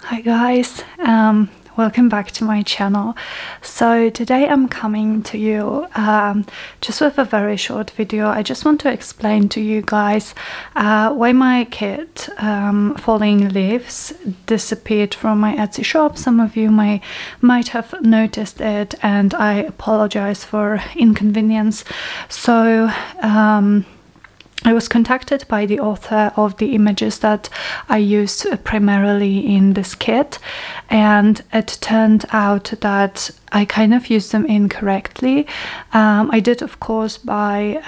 Hi guys, welcome back to my channel. So today I'm coming to you just with a very short video. I just want to explain to you guys why my kit Falling Leaves disappeared from my Etsy shop. Some of you might have noticed it, and I apologize for inconvenience. So I was contacted by the author of the images that I used primarily in this kit, and it turned out that I kind of used them incorrectly. I did, of course, buy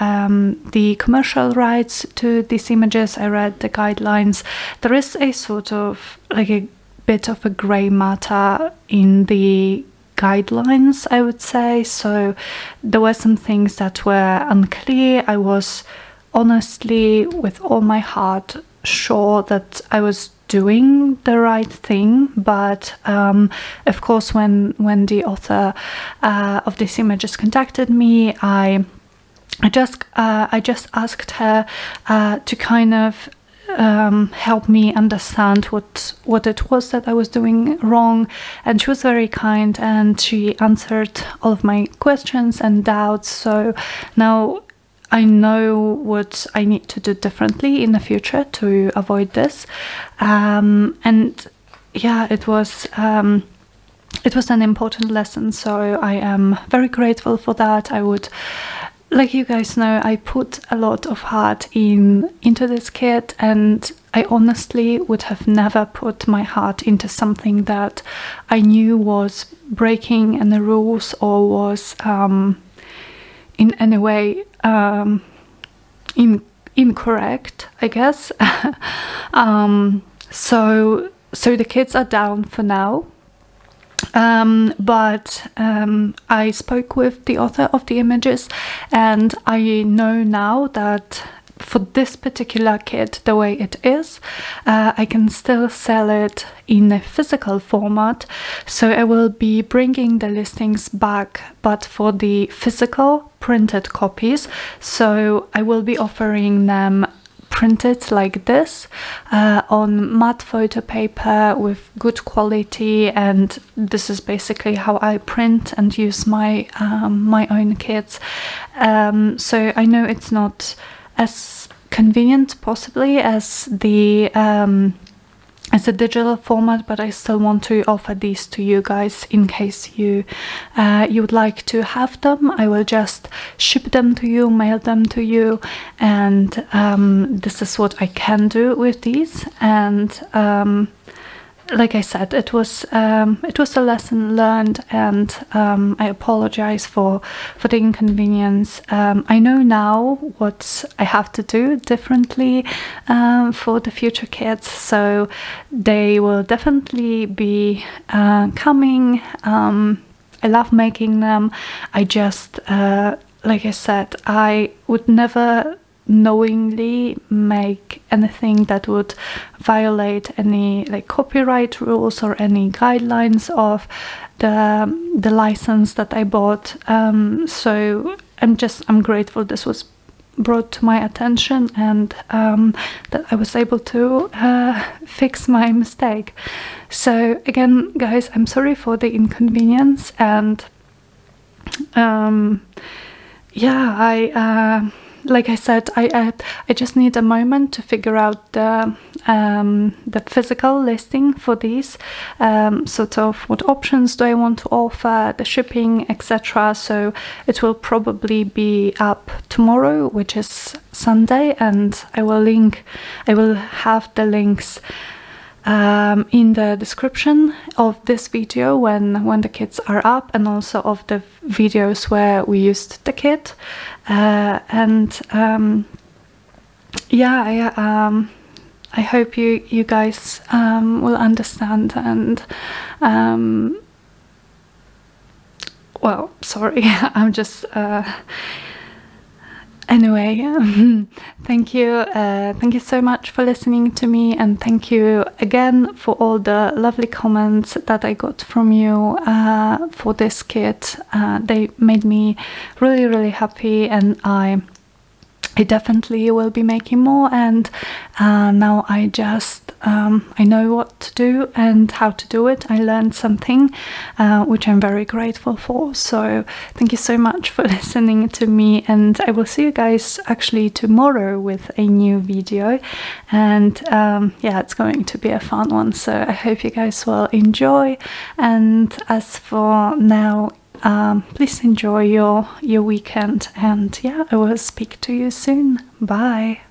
the commercial rights to these images. I read the guidelines. There is a sort of like a bit of a grey matter in the guidelines, I would say. So there were some things that were unclear. I was honestly, with all my heart, sure that I was doing the right thing, but of course when the author of these images contacted me, I just asked her to kind of help me understand what it was that I was doing wrong, and she was very kind and she answered all of my questions and doubts. So now I know what I need to do differently in the future to avoid this, and yeah, it was an important lesson, so I am very grateful for that. I would, like you guys know, I put a lot of heart into this kit, and I honestly would have never put my heart into something that I knew was breaking any rules or was in any way incorrect, I guess. So the kids are down for now, but I spoke with the author of the images, and I know now that for this particular kit, the way it is, I can still sell it in a physical format. So I will be bringing the listings back, but for the physical printed copies. So I will be offering them printed like this on matte photo paper with good quality, and this is basically how I print and use my my own kits. So I know it's not as convenient possibly as the digital format, but I still want to offer these to you guys in case you would like to have them. I will just ship them to you, mail them to you, and this is what I can do with these. And like I said, it was a lesson learned, and I apologize for the inconvenience. I know now what I have to do differently for the future kits, so they will definitely be coming. I love making them. I just, like I said, I would never knowingly make anything that would violate any like copyright rules or any guidelines of the license that I bought. So I'm grateful this was brought to my attention, and that I was able to fix my mistake. So again, guys, I'm sorry for the inconvenience, and yeah, like I said, I just need a moment to figure out the physical listing for these, sort of what options do I want to offer, the shipping, etc. So it will probably be up tomorrow, which is Sunday, and I will have the links in the description of this video when the kits are up, and also of the videos where we used the kit. Yeah, I hope you guys will understand, and well, sorry, I'm just anyway, thank you so much for listening to me, and thank you again for all the lovely comments that I got from you for this kit. They made me really happy, and I I definitely will be making more, and now I just I know what to do and how to do it. I learned something which I'm very grateful for. So thank you so much for listening to me, and I will see you guys actually tomorrow with a new video, and yeah, it's going to be a fun one, so I hope you guys will enjoy. And as for now, please enjoy your weekend, and yeah, I will speak to you soon. Bye.